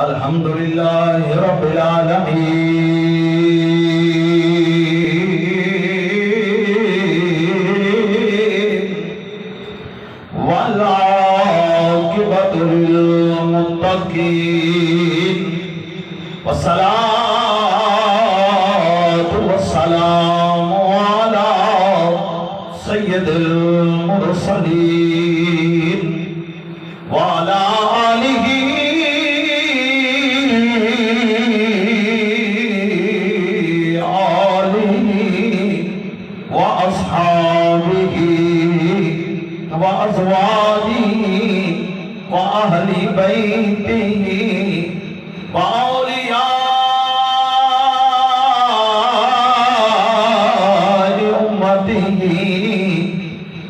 अल्हम्दुलिल्लाहि रब्बिल आलमीन वल आक़िबतु लिल मुत्तक़ीन वस्सलातु वस्सलामु अला सय्यिदिल मुरसलीन व अला आलिहि वअज़वाजिही व अहली बैतिही व औलियाए उम्मतिही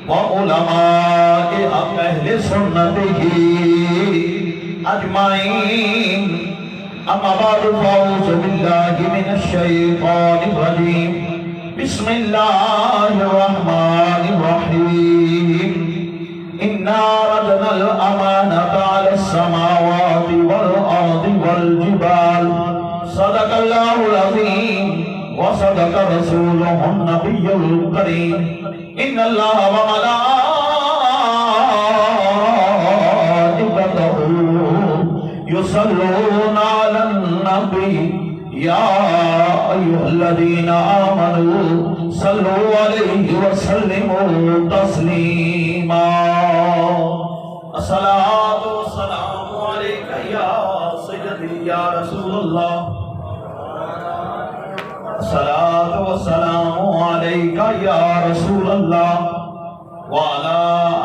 व उलमाए अहले सुन्नतिही अजमाइन। अम्मा बादु फ़अऊज़ु बिल्लाहि मिनश शैतानिर रजीम। बिस्मिल्लाहिर रहमानिर रहीम। इन्ना रदनल अमानता अलस समावाति वल अर्दि वल जिबाल। सदक़ल्लाहुल अज़ीम व सदक़ रसूलुहुन नबियुल करीम। इन्नल्लाह व मलाइकतहु युसल्लूना अलन नबी या अय्युहल्लज़ीना आमनू सल्लू अलैहि व सल्लिमू तस्लीमा। अस्सलातु वस्सलामु अलैका या सय्यदी या रसूलल्लाह। अस्सलातु वस्सलामु अलैका या रसूलल्लाह व अला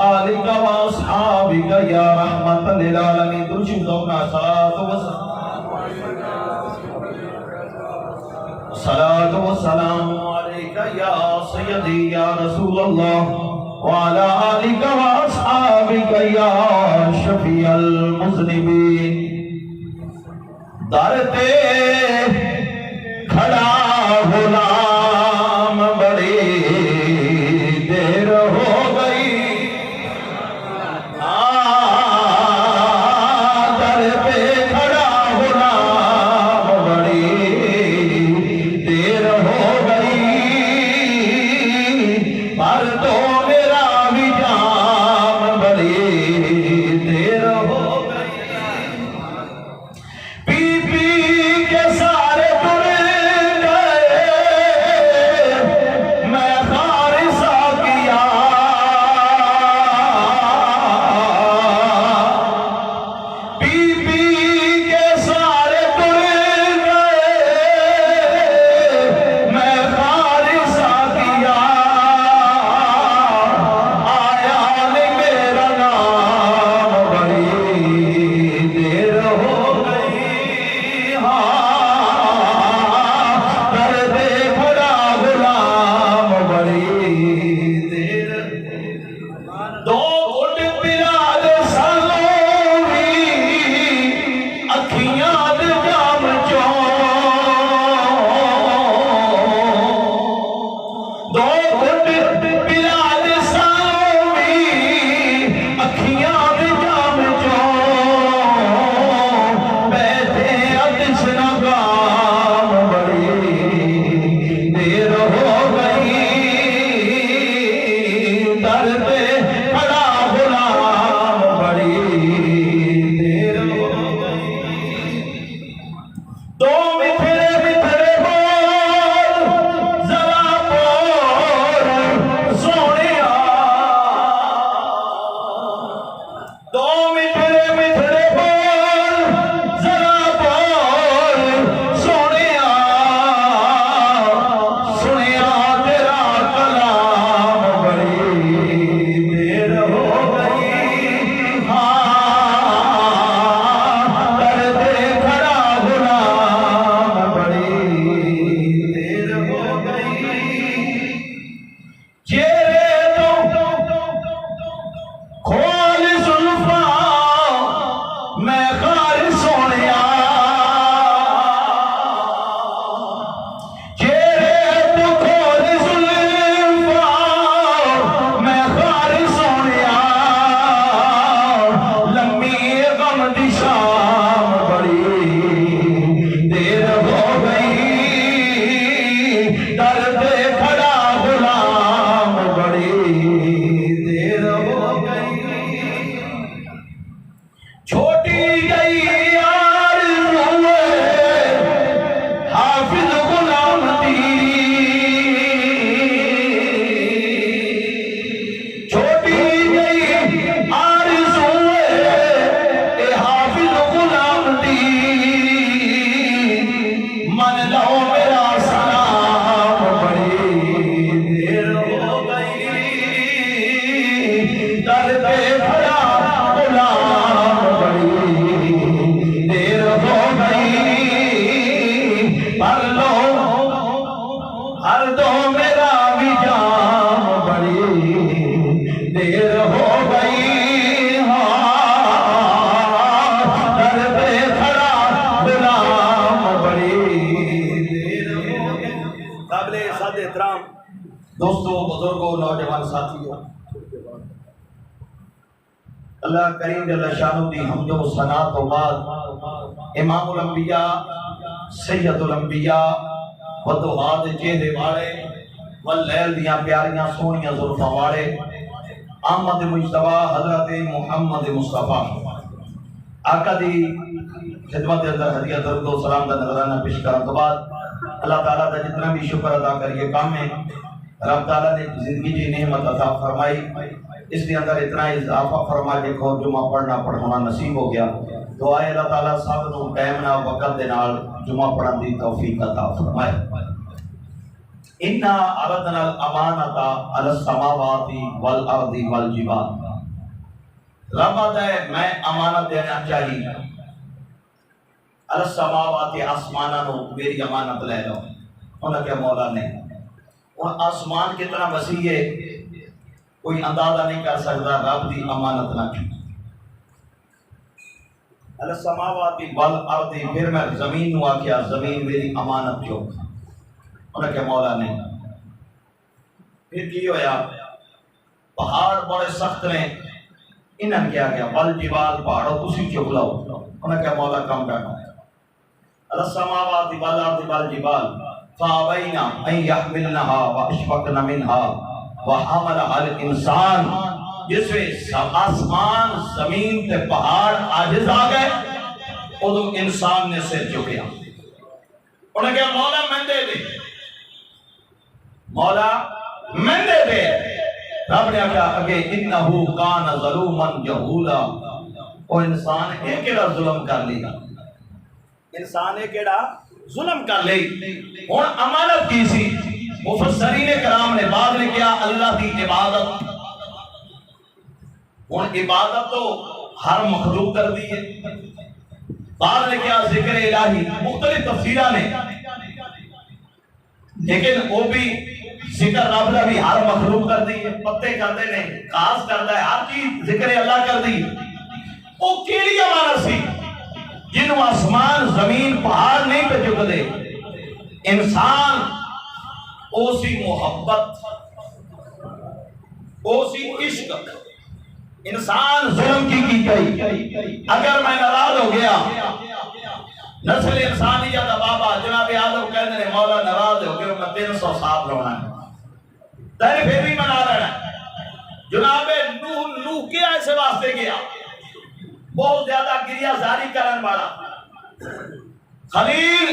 आलिका व अस्हाबिका या रहमतल लिल आलमीन। दुरूद का सलातु सलातु वस्सलामु अलैका या सय्यदी या रसूलल्लाह व अला आलिका व अस्हाबिका या शफीअल मुज़निबीन। दर पे खड़ा गुलाम बड़ी देर हो गई। दर पे खड़ा गुलाम बड़ी देर हो गई। पर तो मेरा भी जाम बड़ी देर हो गई। पी पी के सारे तुर गए इकराम, दोस्तों, बुजुर्गों, नौजवान साथियों, अल्लाह करीम जल्ल शानो दी हमदो सना तो बाद इमामुल अंबिया सैयदुल अंबिया वदुहा दे चेहरे वाले वल लैल दियां प्यारियां सोहनियां जुल्फां वाले अहमद मुस्तफा हजरत मुहम्मद मुस्तफा आका दी खिदमत अंदर हदिया दरूद व सलाम का नजराना पेश करने तो बाद अल्लाह ताला का जितना भी शुक्र अदा करिए काम है। रब ताला ने जिंदगी की नेमत अता फरमाई, इसके अंदर इतना इजाफा फरमा के खो जुमा पढ़ना नसीब हो गया। दुआ है अल्लाह ताला सब नूं टाइम नाल वक्त दे नाल जुमा पढ़न दी तौफीक अता फरमाए। इन्ना अरदना अमानता अलस समावाति वल अर्दी वल जिबाल, रब आता है मैं अमानत देना चाहिए अलस समावाति आसमाना नो मेरी अमानत ले लो। उन्हें क्या मौला ने और आसमान कितना वसी है कोई अंदाजा नहीं कर सकता रब की अमानत ना की। अलस समावाति वल अर्दी, फिर मैं जमीन नु आख्या जमीन मेरी अमानत जो। उन्हें क्या मौला ने फिर की होया, पहाड़ बड़े सख्त ने, इन्हें क्या गया वल जिबाल, पहाड़ों तुसी चुक लो। उन्हें क्या मौला कम करना अलस समावाति वल अर्दी वल जिबाल फाबैना अन यहमिलनहा व अशफकन मिनहा व हमलहा अल इंसान, जिसमें आसमान जमीन ते पहाड़ आजिज आ गए उदो इंसान ने सिर झुकया। उन्हें क्या मौला मंदे दे, मौला मंदे दे। रब ने क्या अगे इन्नहु कान ज़लूमन जहूला, और इंसान एक केड़ा जुल्म कर लिया, इंसान एक केड़ा जुल्म कर ले। हुन अमानत की सी, मुफस्सरीन कराम ने बाद में किया अल्लाह की इबादत। हुन इबादत तो हर मखलूक कर दी है, बाद में किया जिक्र इलाही, मुख्तलिफ तफसीरा ने, लेकिन वो भी जिक्र रब का भी हर मखलूक कर दी है। पत्ते करते ने, घास करता है, हर चीज जिक्र अल्लाह कर दी। वो केड़ी अमानत सी जिन्हों आसमान जमीन पहाड़ नहीं पे चुकते, इंसान ओसी मोहब्बत ओसी इश्क इंसान जुल्म की गई। अगर मैं नाराज हो गया, नस्ल इंसानियत का बाबा जनाब आदम कहते हैं मौला नाराज हो गया मैं 300 साल रोना है, तेरे फिर भी मना लेना। जनाब नूह क्या ऐसे वास्ते गया, बहुत ज्यादा गिरिया जारी करने वाला खलील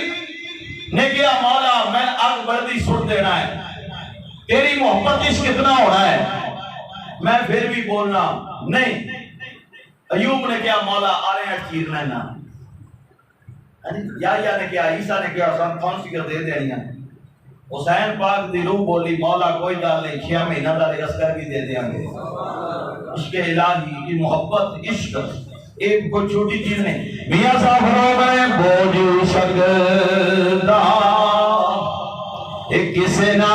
ने किया मौला मैं आग बर्दी सुट देना है, तेरी मोहब्बत इस कितना होना है, मैं फिर भी बोलना नहीं। अयूब ने किया मौला आरे चीरना ना, या ने किया ईसा ने किया कौन सी दे देनी है। हुसैन पाक दी रूह बोली मौला कोई गल नहीं, 6 महीना का असकर भी दे देंगे। इश्क इलाही की मोहब्बत इश्क एक कोई छोटी चीज नहीं। मियां साहब फरमाए बोझ सकदा एक किसे ना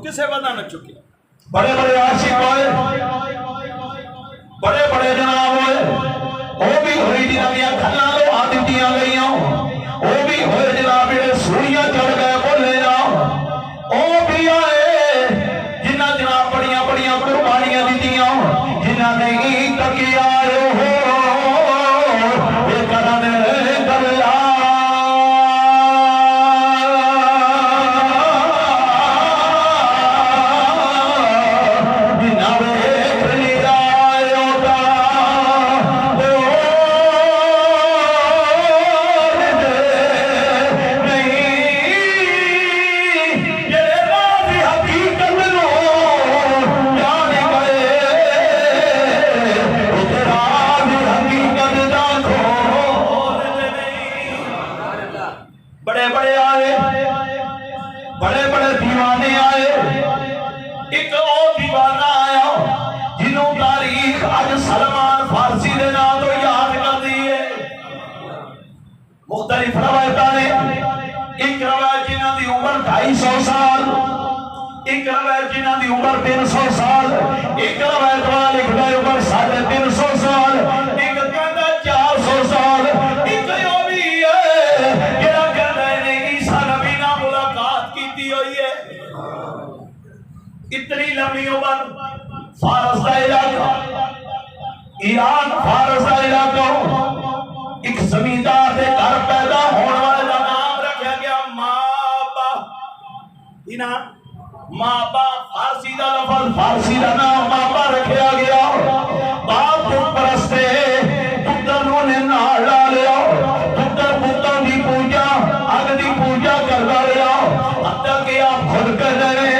किसे वदा न चुके। बड़े बड़े आशिक होए, बड़े बड़े जनाब होए, वो भी हुई जिन्होंने खल्ला लो आ दित्तियां गईयां, वो भी होए जनाब जेड़े सूरियां चढ़ गए बोले ना, वो भी आए जिन्ना जनाब बड़ियां बड़ियां कुर्बानियां दित्तियां, जिन्ना नहीं तकिया हो ये करन गल्ला बड़े बड़े दीवाने आए, एक और दीवाना आया जिन्हों तारीख अज सलमान फारसी के नाम तो याद कर दी है। मुख्तलिफ रवायत ने, एक रवायत जिन्हों की उम्र 250 साल, एक रवायत जिन्हों की उम्र 300 साल, एक रवायत वाला लिखता है उम्र 350 साल, एक कहता 400 साल, एक यो भी है जेड़ा कहता है ईसा नबी नाल मुलाकात की हुई है। इतनी लंबी उम्र। फारस का इलाका, ईरान फारस का इलाका, एक जमींदार के घर पैदा होने वाले का नाम रखा गया माबा। माबा फारसी का लफज, फारसी का नाम माबा रखा गया। बाप परस्ते पुत्र ने नाल ला लिया, पुत्र पुत्रों की पूजा, अग की पूजा करता रहा। हत्या कि आप खुद कह रहे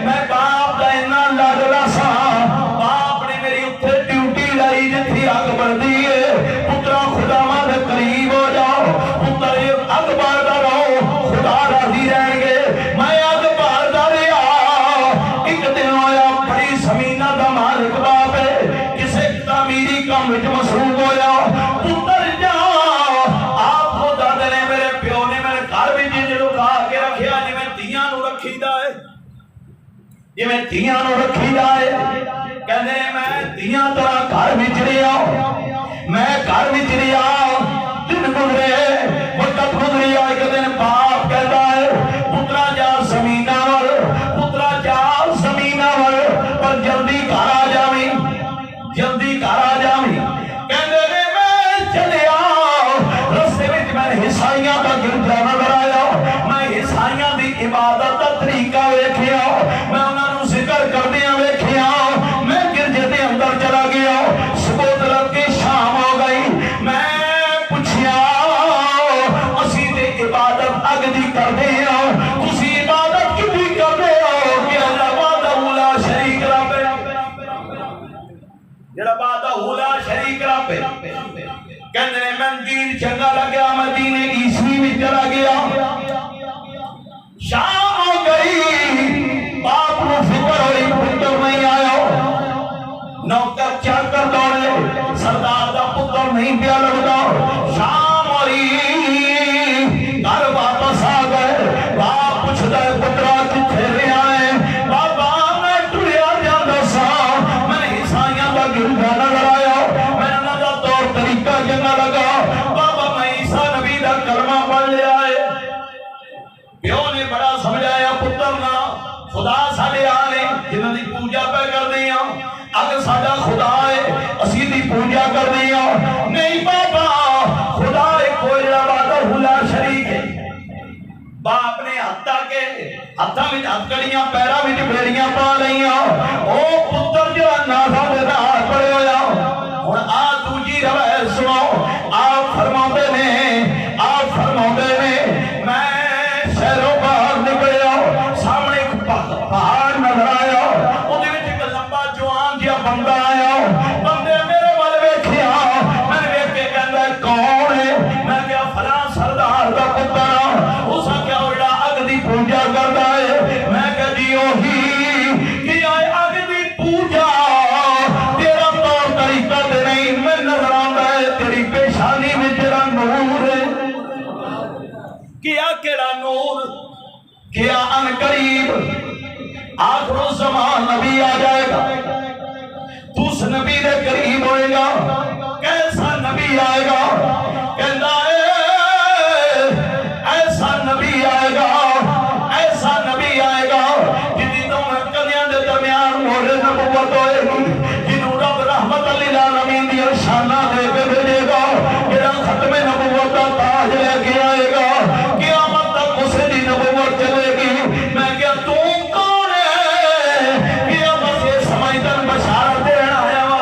मैं बाप का इन्ना लाडला सा, बाप ने मेरी उत्थे ड्यूटी लाई जिथे अग बढ़ती है। पुत्रा खुदावा के करीब हो जाओ, पुत्र अग बारदा रहो, खुदा राजी रहेंगे। मैं अग बारदा रहा, एक दिन होया बड़ी जमीना का मालिक बाप है, किसी तामीरी काम में मसरूफ होया। पुत्र जा आप खुदा ने मेरे प्यो ने मेरे घर में जिंज लुका के रखिया जिवें धीआं नूं रखीदा है, जिवें धीआं नूं रखीदा है। कहते मैं धीआं तरह घर विच रहा, मैं घर विच रहा। दिन गुजरे, वक्त गुजरिया। एक दिन बाप कहता है पुत्रा जा जमीना वल, पुत्रा जा जमीना वल, पर जल्दी घर आ जावी, जल्दी घर आ जावी। कहते ने मैं चलिया, रस्ते में मैंने ईसाइयां का गिरजा नजर आया। मैं ईसाइयां की इबादत का तरीका वेखिया, मैं उन्होंने जिक्र करदियां वेखिया। मैं गिरजे के अंदर चला गया, सबूत लग के शाम हो गई। मैं पूछिया असी ते इबादत अग दी करदे हो, तुसी इबादत किदी करदे हो? कि अल्लाह वाहदहू ला शरीक रब, जेड़ा वाहदहू ला शरीक रब। कहंदे ने मैं दीन चंगा लग्या, मैं दीन ईसवी में चला गया। शाम हो गई, बाप को फिक्र हुई पुत्र नहीं आया। नौकर चाकर दौड़े, सरदार का पुत्र नहीं पिया लगता। शाम हुई, घर वापस आ गए। बाप पूछता है पुत्रा किथे रहा है? बाबा मैं टुरिया जाता सा, मैंने ईसाइयां का गिरजा नजर आया, मैंने उन्होंने तौर तरीका चंगा लगा। बाबा मैं ईसा नबी का कलमा पढ़ लिया है। प्यो ने बड़ा समझाया पुत्र ना, खुदा साडे आले जिन्हां दी पूजा पे करदे आ, अग साडा खुदा है, असीं दी पूजा करदे आ। नहीं बाबा, खुदा एक कोई जेड़ा वाहदहू ला शरीक है। बाप ने हत्था में हथकड़ियां, पैरां विच बेड़ियां पा लईयां। ओ पुत्र जेड़ा नासा दे नाल पड़े होया। हुण आ दूजी रवायत सुनो। आप फरमाउंदे ने मैं शहरों बाहर निकलिया, सामने एक पहाड़ नजर आया, उहदे विच एक लंबा जवान जिहा बंदा आया। बंदे मेरे वाल वेखिया, मैंने वेख के कहंदा कौन है? मैं क्या फलां सरदार दा पुत्र। उस आख्या जेड़ा अग दी पूजा करदा है। मैं कह जी ओही कि अग दी पूजा तेरा तौर तरीका ते नहीं, मैं नजर आंदा है तेरी पेशानी में तेरा नूर है। क्या केड़ा नूर? क्या अनकरीब आखिरो ज़मान नबी आ जाएगा, तू उस नबी के करीब होएगा। कैसा नबी आएगा? कहता है ऐसा नबी आएगा, ऐसा नबी आएगा जिन्हें दोनों कलियां के दरमियान मोहरे नबुव्वत होएगी, जिन्हों रब रहमत लिल आलमीन दी शाना दे के भेजेगा, जेड़ा खत्मे नबुव्वत का ताज लेके आएगा। क़यामत तक उसे दी नबुव्वत चलेगी। मैं क्या तू कौन है? क़यामत से समझदन बशारत देना आया वा।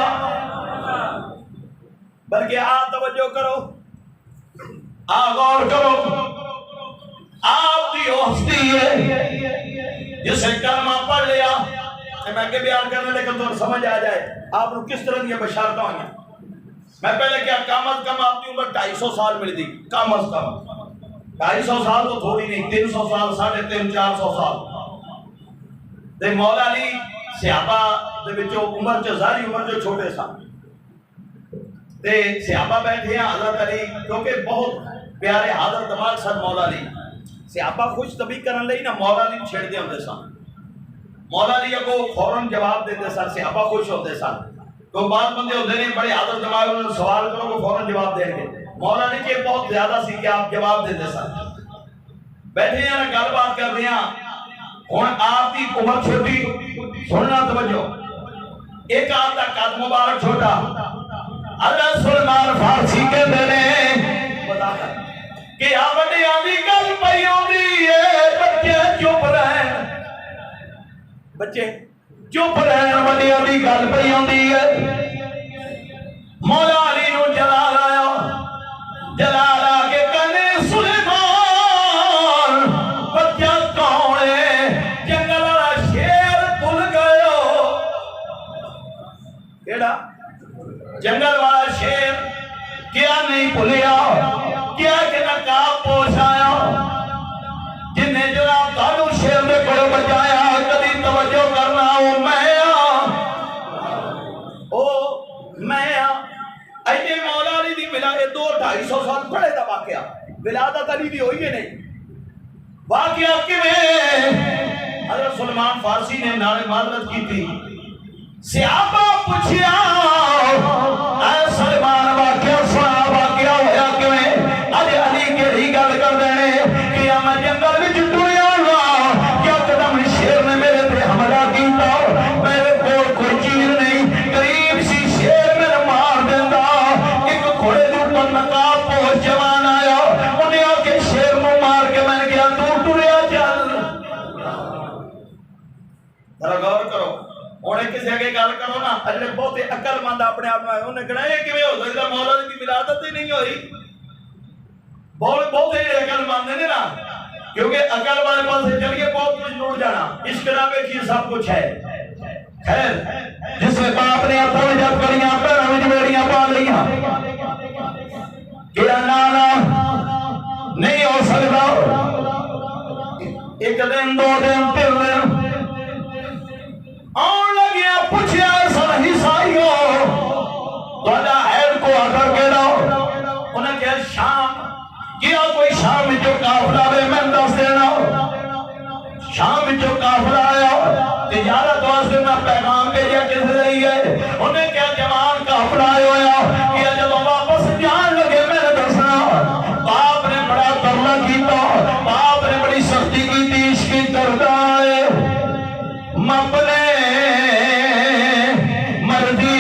बल्कि आ तवज्जो करो, आ गौर करो। आपकी हस्ती है जिसे कलमा पढ़ लिया, मैं के बयान करने लेकिन तो समझ आ जाए आपको किस तरह की बशारत हुई। मैं पहले क्या कम अज कम आपकी उम्र 250 साल मिलती, कम अज कम 250 साल तो थोड़ी नहीं, 300 साल, 350 400 साल ते मौला अली सहाबा दे विचों उम्र च सारी उम्र च छोटे सन ते सहाबा बैठे हैं हजरत अली क्योंकि बहुत प्यारे हाजर दिमाग सन मौला अली सहाबा खुश तभी करन लई ना मौला अली छेड़ते होंदे सन मौला अली अगो फौरन जवाब देते सन सहाबा खुश होते सन तो बात बंदे होते ने बड़े हाजर दिमाग उन्हें सवाल करो वो फौरन जवाब देंगे मौला अली के बहुत ज्यादा सी कि आप जवाब देते सन बैठे हैं गलबात कर रहे हैं हुण आपकी उम्र छोटी सुनना तवज्जो एक आपका कद मुबारक छोटा हज़रत सुलेमान फारसी कहते ने बता कि आ वड्डियां दी गल पई आउंदी है बच्चे चुप रहन बच्चे चुप रहन वड्डियां दी गल पई आउंदी है मौला अली नूं जलाल आया जलाल आके कहने सुलेमान बच्चा कौन है जंगल वाला शेर भुल गयो केड़ा जंगल वाला शेर क्या नहीं भुलिया क्या कि नकाब पोश आया जिन्हें जनाब तानू शेर ने कोल बचाया कदी तवज्जो करना ओ मैं ऐसे मौला अली दी मिला 200-250 साल पहले दा वाकया विलादत अली दी होई है नहीं वाकया किवें हज़रत सुलेमान फारसी ने नाले माजरत की थी सहाबा पूछया ऐ सुलेमान वाकया सुना वाकया होया किवें अज अली केड़ी गल कर देने कि मैं जंगल विच टुरिया क्या कदम शेर ने मेरे ते हमला कीता मेरे कोल कोई चीज नहीं करीब सी शेर मेरे मार देंदा एक घोड़े दे ऊपर नकाब पोश जवान आया उन्हें आके शेर नूं मार के मैंने कहा तू टुरिया चल जरा गौर करो उन्हें किसी अगे गल करो ना अजले बहुत अकलमंद अपने आप में उन्हें कहना ये किवें हो सकदा मौला अली दी विलादत ही नहीं होई बहुत अकलमंद ने ना क्योंकि अकल वाले पास चलिए बहुत कुछ लूट जाना इश्क ना देखिए सब कुछ है खैर जिसके बाप ने अपने जब करियां पैरों में बेड़ियां पा लिया कि ना नहीं हो सकता एक दिन 2 दिन 3 दिन आउण लगे पूछया सन ईसाइयो तुहाडा हैर को आकर के रहो उन्हें कहा शाम क्या कोई शाम जो काफिला वे मैं दस देना शाम जो काफिला आया तिजारत वास्ते मैं पैगाम भेजा किस रही है उन्हें क्या जवान काफिला आया कि जब वापस जान लगे मैंने दसना बाप ने बड़ा तरला किया बाप ने बड़ी सख्ती की थी इसकी करदा है अपने मर्जी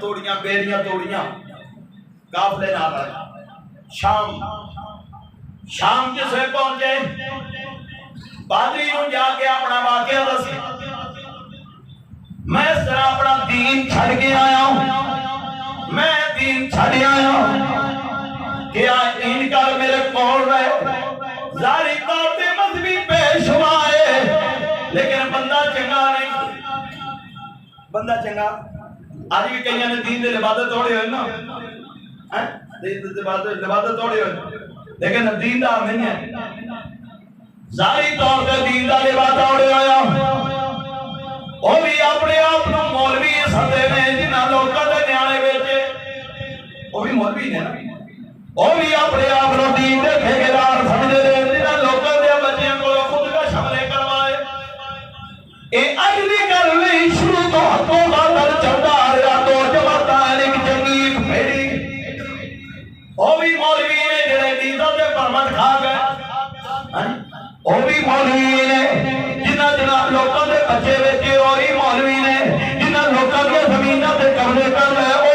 तोड़ियां बेरियां तोड़ियां काफले नाल शाम जिसे पहुंचे पादरी नूं जाके अपना वाकया दसी मैं इस तरह अपना दीन छड़ के आया मैं दीन छड़ आया क्या इनका मेरे कोल रहे जारी तौर पे मजहबी पेश हुआ है लेकिन बंदा चंगा नहीं बंदा चंगा आज भी कई ने दीन दे लिबादत तोड़े हुए ना हैं दीन दे लिबादत तोड़े हुए लेकिन दीनदार नहीं है जारी तौर पे दीन दा लिबादत तोड़े होया वो भी अपने आप को मौलवी सदे ने जिन्हां लोकां दे न्याणे बेचे वो भी मौलवी ने ना वो भी अपने आप को दीन दे ठेकेदार समझदे ने जिन्हां लोकां दे बच्चों को खुद का हमले करवाए ए अगली गल नहीं शुरू तो हथों बादल चलता रहा दो जमाता एक चंगी एक फेड़ी वो भी मौलवी ने जिहड़े दीदा ते परमत खा गए वो भी मौलवी ने जिन्हां लोकां दे बच्चे बेचे और ही मौलवी ने जिन्हां लोकां दी ज़मीनां ते कब्जे कर लए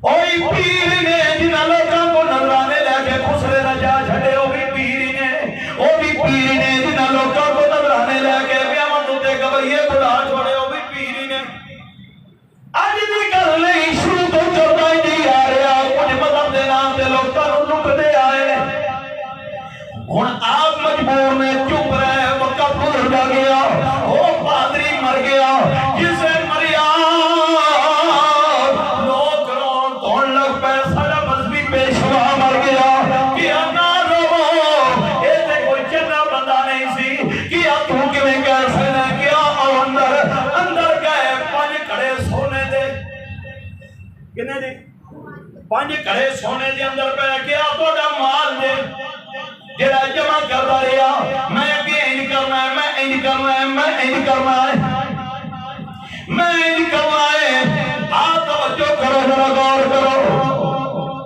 ओई पीर ने जिन्हां लोकां को नजराने लेके खुसरे न जा छड़े, ओ भी पीर ने, ओ भी पीर ने जिन्हां लोकां को नजराने लेके ब्याहां ते गवैये बुला छोड़े, ओ भी पीर ने। अज दी गल नहीं, शुरू तो चलदा ही आ रहा, कुछ मजहब दे नाम ते लोकां नूं लुटदे आए। हुण आप मजबूर ने चुप रहे, वक्त गुजरदा गया, ओ पादरी मर गया, जिसे मरिया पांच घड़े सोने के अंदर पै गया, थोड़ा माल दे जेड़ा जमा करता रहा, मैं अगे इंज करना है, मैं इंज करना है, मैं इंज करना है, मैं इंज करना है। आ तवज्जो करो, जरा गौर करो।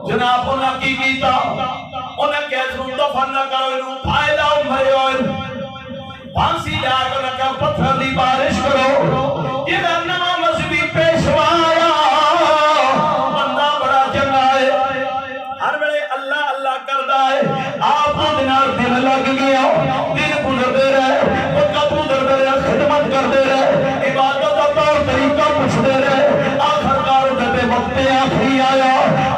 जनाब उन्हें की कीता, उन्हें कैस नूं दफन न करो, इनू फायदा मरे होए, फांसी ला के उन्हें पत्थर की बारिश करो। जेड़ा नवा मजहबी पेशवा आया, दिल लग गया, दिन गुजरते रहे, वक्त गुजरते रहे, खिदमत करते रहे, इबादत का तौर तरीका पूछते रहे। आखिरकार उठते वक्त आखिरी आया,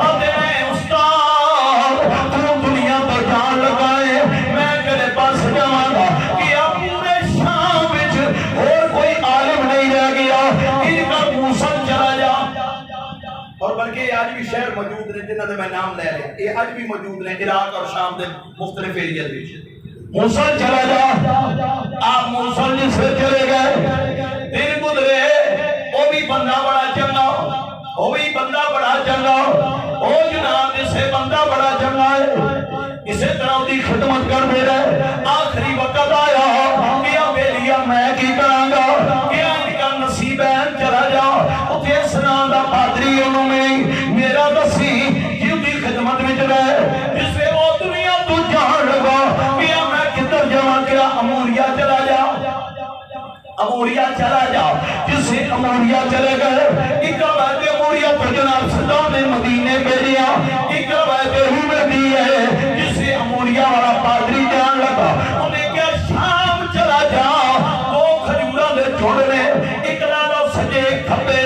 आते मैं उस्ताद तू दुनिया तो जान लगाए, मैं तेरे पास जावांगा कि अब पूरे शाम विच और कोई आलिम नहीं रह गया, इनका मूसल चला जा। और बल्कि आज भी शहर मौजूद ने जिन्होंने मैं नाम ले लिया, ये आज भी मौजूद ने इराक और शाम के मुख्तलिफ एरिया में। मूसल चला जा, आप मूसल जिससे चले गए, दिन गुजरे, वो भी बंदा बड़ा चंगा, वो भी बंदा बड़ा चंगा, ओ जनाब जिससे बंदा बड़ा चंगा है, इसी तरह उसकी खिदमत करते रहे। आखिरी वक्त आया कि अब बेलिया मैं की करांगा, क्या इनका नसीब है, चला जा उसे सनाम दा पादरी उन्होंने मेरा दसी जिसकी खिदमत में रहे, जिससे वो दुनिया तो जान लगा कि मैं किधर जावां, क्या अमूरिया चला जा, अमूरिया चला जा। जिससे अमूरिया चले गए, एक बात अमूरिया तो जनाब सल्लल्लाहु अलैहि मदीने भेजिया, एक बात ही मिलती है, जिससे अमूरिया वाला पादरी जान लगा, उन्हें क्या शाम चला जा, दो खजूरा दे छोड़ने, एक लालो सजे खब्बे,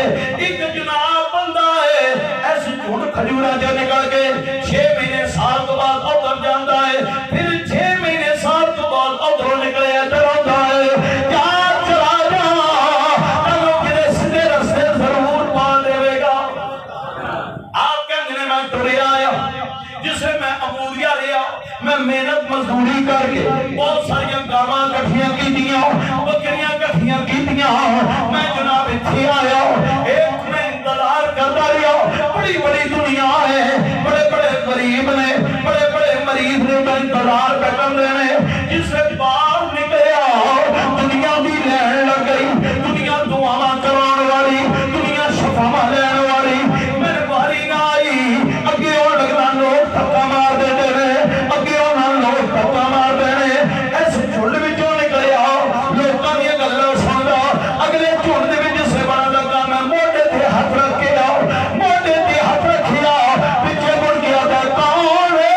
एक जनाब बंदा है ऐसे झुंड खजूरा जो निकल के 6 महीने साल तो बाद उधर जाता है, फिर 6 महीने साल तो बाद उधरों निकले इधर आता है, क्या चला जा, तनो किरे सीधे रास्ते जरूर पा देगा। आप कहने मैं तुरे आया, जिसे मैं अमूरिया लिया, मैं मेहनत मजदूरी करके बहुत सारिया गावां कट्ठियां कीतियां, बकरियां कट्ठियां कीतियां, मैं जनाब इत्थे आया, एक मैं इंतजार करता रहा। बड़ी बड़ी दुनिया है, बड़े बड़े गरीब ने, बड़े बड़े मरीज ने, मैं इंतजार करते हैं। जिससे बाहर निकलिया, दुनिया भी लैन लग गई, दुनिया दुआवां कराने वाली, दुनिया शफावां लैन वाली, मेरे बारी ना आई, अगे और लगना लोग धक्का मार देते हैं, अगे और लोग धक्का मार देने, ऐसे झुंड विचों निकलिया, लोगों दी गल्लां सुनदा, अगले झुंड दे विच से बड़ा लगा, मैं मोढे ते हाथ रख के आओ, मोढे ते हाथ रखिया, पीछे मुड़ गया था, कौन है,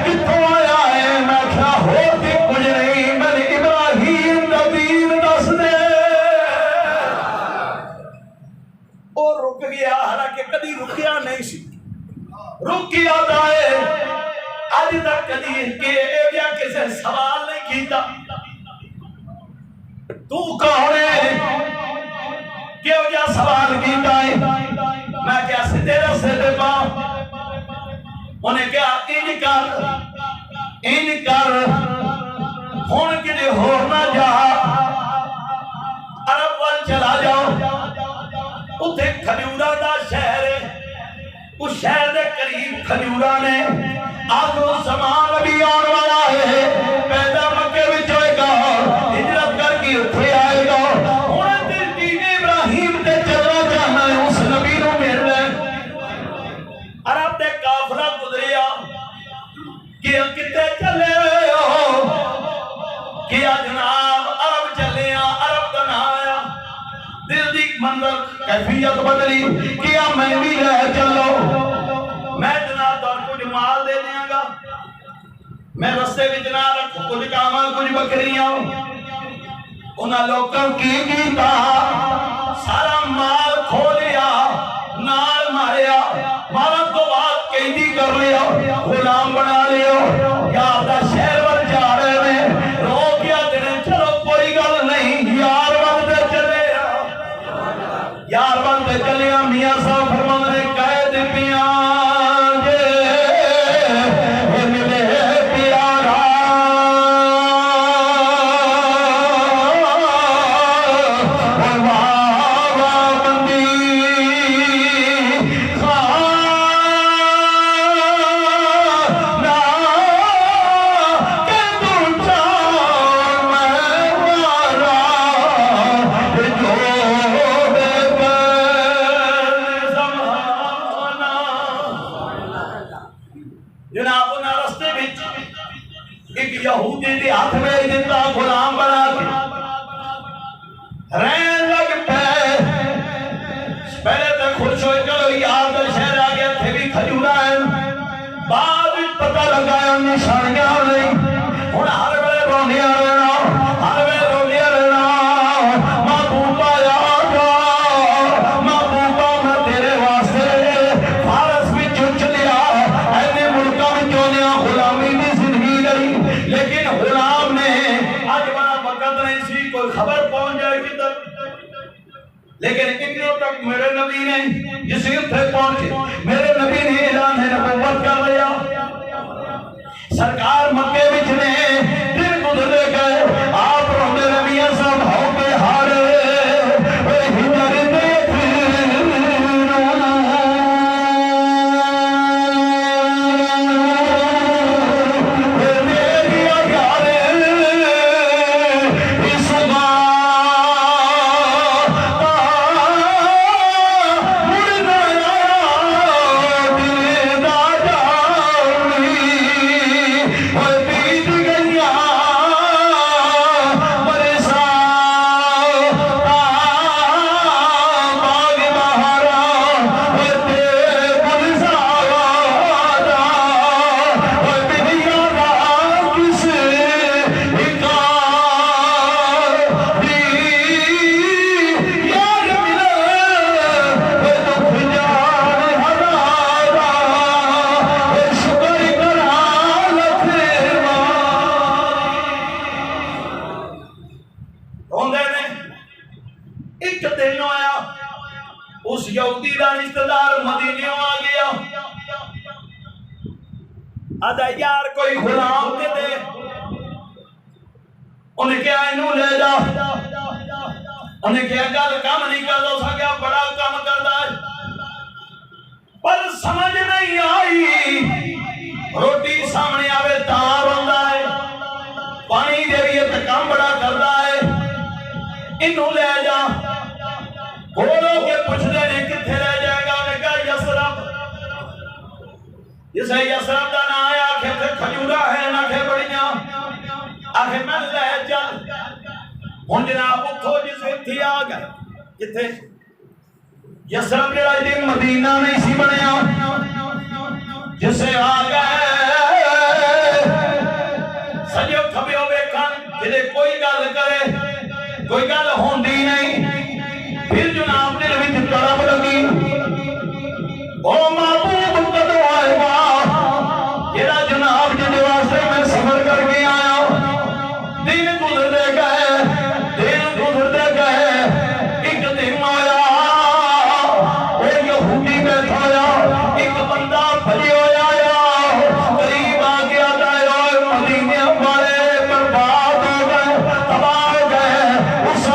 कित्थों आया है, मैं क्या होती कुछ नहीं, मैंने इब्राहिम दा दीन दस दे। और रुक गया, हालांकि कभी रुकिया नहीं सी, रुकिया है अज तक कभी किसी सवाल नहीं किया, तू कौन है, क्यों जा सवाल किया है, मैं क्या सीधे रस्ते पे पा, उन्हें क्या इन कर हुण किते होर ना जा, अरब वाल चला जाओ, उथे खजूरा दा शहर है, उस शहर के करीब खजूरा ने, आखिर ज़मान अभी आने वाला है, पैदा मक्के विच होएगा, हिजरत करके उठे आएगा, हुण ते दीन इब्राहिम ते चलना चाहना है, उस नबी नूं मिलना है। अरब दे काफिला गुजरिया कि किते चले हो, कि जनाब अरब चले, अरब दा नाम आया, दिल दी मंदिर कैफियत बदली किया मैं भी ले चलो, मैं जनाब तो कुछ माल दे देंगा, मैं रस्ते में ना रख कुछ कामा कुछ बकरियां। उन्हें लोगों की कीता सारा माल खो लिया, नाल मारिया, मारन तो बाद कैदी कर लिया, गुलाम बना लिया। यार दा शहर वर जा रहे ने रोक या देने, चलो कोई गल नहीं, यार बंद चले, यार बंद चले। मियां साहब फरमाते ने कैद पिया यहूदी के हाथ में दिता, गुलाम बना के रहन लग पे। पहले तो खुश हो चलो यार का शहर आ गया, थे भी खजूरा है, बाद पता लगाया निशानियां नहीं। हुण हर वेले रोंदिया रहना, हर वेले रोंदिया रहना, महबूबा याद महबूबा मैं तेरे वास्ते फारस भी चुच लिया, ऐने मुल्कों में चोनिया गुलामी की जिंदगी गई, लेकिन गुलाम ने आज बड़ा वक्त नहीं सी कोई खबर पहुंच जाए किधर। लेकिन इतने तक मेरे नबी ने जिस युद्ध पहुंचे, मेरे नबी ने ऐलान नबूवत कर लिया। सरकार मक्के विच ने दिन गुजरते गए, आप रोंदे नबियां सब हो के हारे उस यहूदी का रिश्तेदार मदीने आ गया, आदा यार कोई गुलाम दे दे, उन्हें क्या इनू ले जा, उन्हें क्या गल काम नहीं कर दो सका, बड़ा काम करता है, पर समझ नहीं आई। रोटी सामने आवे तार होता है, पानी दे रही है तो काम बड़ा करता है, इनू ले जा। बोलो के पूछते ने किथे रह जाएगा, उन्हें कहा यसरब, जिसे यसरब का नाम आया, आखे थे खजूरा है ना खे बड़ियां, आखे मैं ले चल। हुण जनाब उठो जिस इत्थे आ गए, किथे यसरब जेड़ा दिन मदीना नहीं सी बनया, जिसे आ गए सजो खबियो वेखन, जिदे कोई गल करे कोई गल होंदी नहीं। फिर जनाब दिल विच तड़प लगी, ओ महबूब कदों आएगा, जेड़ा जनाब जिहदे वास्ते मैं सफर करके आया। दिन गुजरते गए, दिन गुजरते गए, एक दिन आया, वो यहूदी बैठा आया, एक बंदा फरी होया आया, करीब आ गया, मदीने वाले बर्बाद हो गए, तबाह हो गए, उस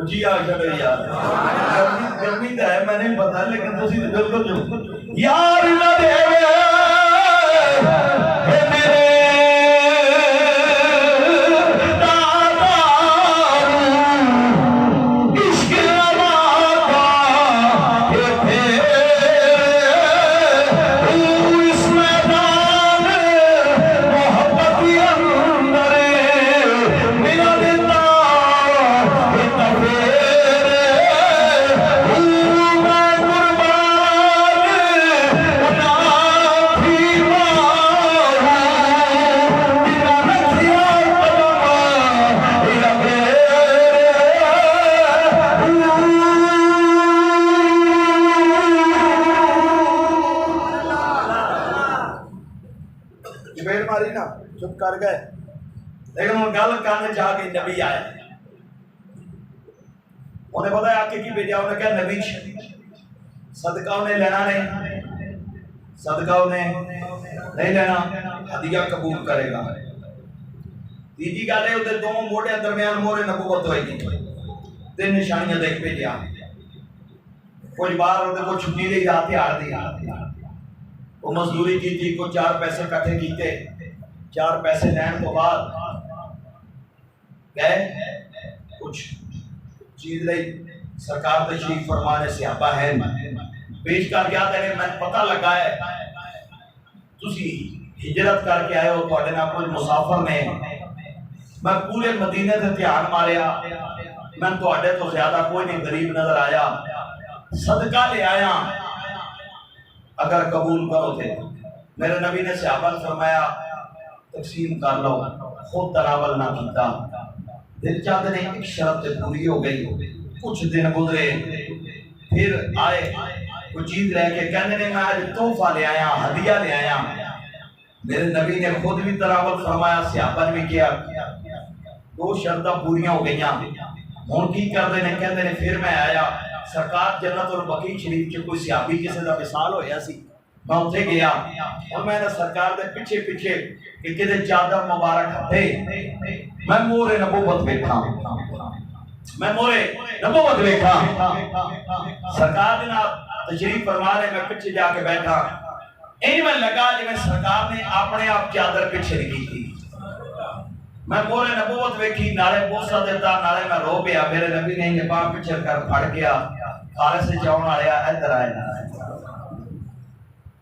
जी आ चलो यार गर्मी तो है मैंने पता लेकिन तुसी तो बिल्कुल जो यार ना देवे मेरे दादा इश्क का ये इस मैदान मोहब्बत के अंदर मेरा देता मारी ना चुप कर गए लेकिन हम गल करने जाके नबी आया उन्हें पता है आके की भेजा उन्हें क्या नबी सदका उन्हें लेना नहीं सदका उन्हें नहीं लेना हदिया कबूल करेगा तीजी गल है उधर दो मोटे दरमियान मोरे नबूवत होएगी तीन निशानियां देख भेजा कुछ बार उधर को छुट्टी दी जाती हार दी वो मजदूरी की थी को 4 पैसे इकट्ठे कीते 4 पैसे लैन तो बाद गए कुछ चीज लाई सरकार तशरीफ फरमाने सियापा है पेश कर गया तेरे मैं पता लगा है तुसी हिजरत करके आए हो ਤੁਹਾਡੇ ਨਾਲ कुछ मुसाफिर ने मैं पूरे मदीने से ध्यान मारिया मैं ਤੁਹਾਡੇ तो ज्यादा कोई नहीं गरीब नजर आया सदका ले आया अगर कबूल करो थे मेरे नबी ने सहाबा ने फरमाया तकसीम कर लो खुद तनावल ना कीता दिल चाहते नहीं एक शर्त पूरी हो गई कुछ दिन गुजरे फिर आए कुछ चीज रह के कहने ने मैं आज तोहफा ले आया हदिया ले आया मेरे नबी ने खुद भी तनावल फरमाया सहाबा ने भी किया 2 शर्तां पूरियां हो गईयां हुण की करदे ने कहंदे ने फिर मैं आया सरकार जन्नतुल बकी शरीफ च कोई सहाबी किसी का विसाल होया सी मैं उत्थे गया और मैंने सरकार दे पीछे पीछे कि किते चादर मुबारक हथे मैं मोरे नबूवत देखा मैं मोरे नबूवत देखा सरकार दे नाल तशरीफ फरमा ले मैं पीछे जाके बैठा इन में लगा जिवें सरकार ने अपने आप चादर पीछे रखी थी मैं मोरे नबूवत देखी नाले बोसा देता नाले मैं रो पिया मेरे नबी ने इन्हें बाप पीछे कर फड़ गया खाले से जाऊं आया इधर आए ना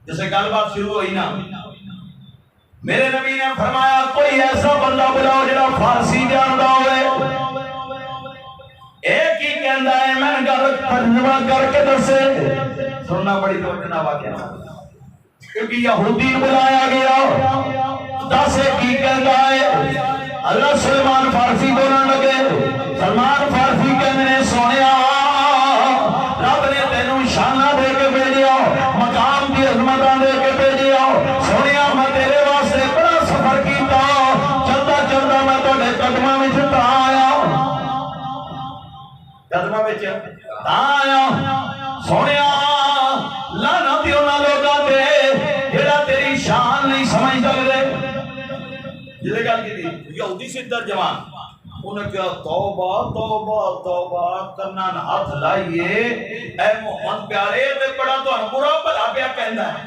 जैसे गलबात शुरू हुई ना मेरे नबी ने फरमाया कोई ऐसा बंदा बुलाओ जेड़ा फारसी जानदा होवे एक ही कहंदा है मैं गल तर्जुमा करके दसे सुनना बड़ी तवज्जो वाकया क्योंकि यहूदी बुलाया गया दस की कहंदा है अल्लाह सलमान फारसी बोलने लगे सलमान फारसी कहने सोनिया रब ने तेनू शाना दे के भेजिया मकाम की अजमत दे के भेजिया सोनिया मैं तेरे वास्ते बड़ा सफर किया चलता चलता मैं तुहाडे कदमां विच आया कदमां विच आया सोनिया लाना दी उन्हां लोकां ते जेड़ा तेरी शान नहीं समझ सकदे जिसे गल की यहूदी सिद्धर जवान उन्हें क्या तौबा तौबा तौबा करना न हाथ लाइए ऐ मोहम्मद प्यारे ते बड़ा तुहानू बुरा भला पिया कहंदा है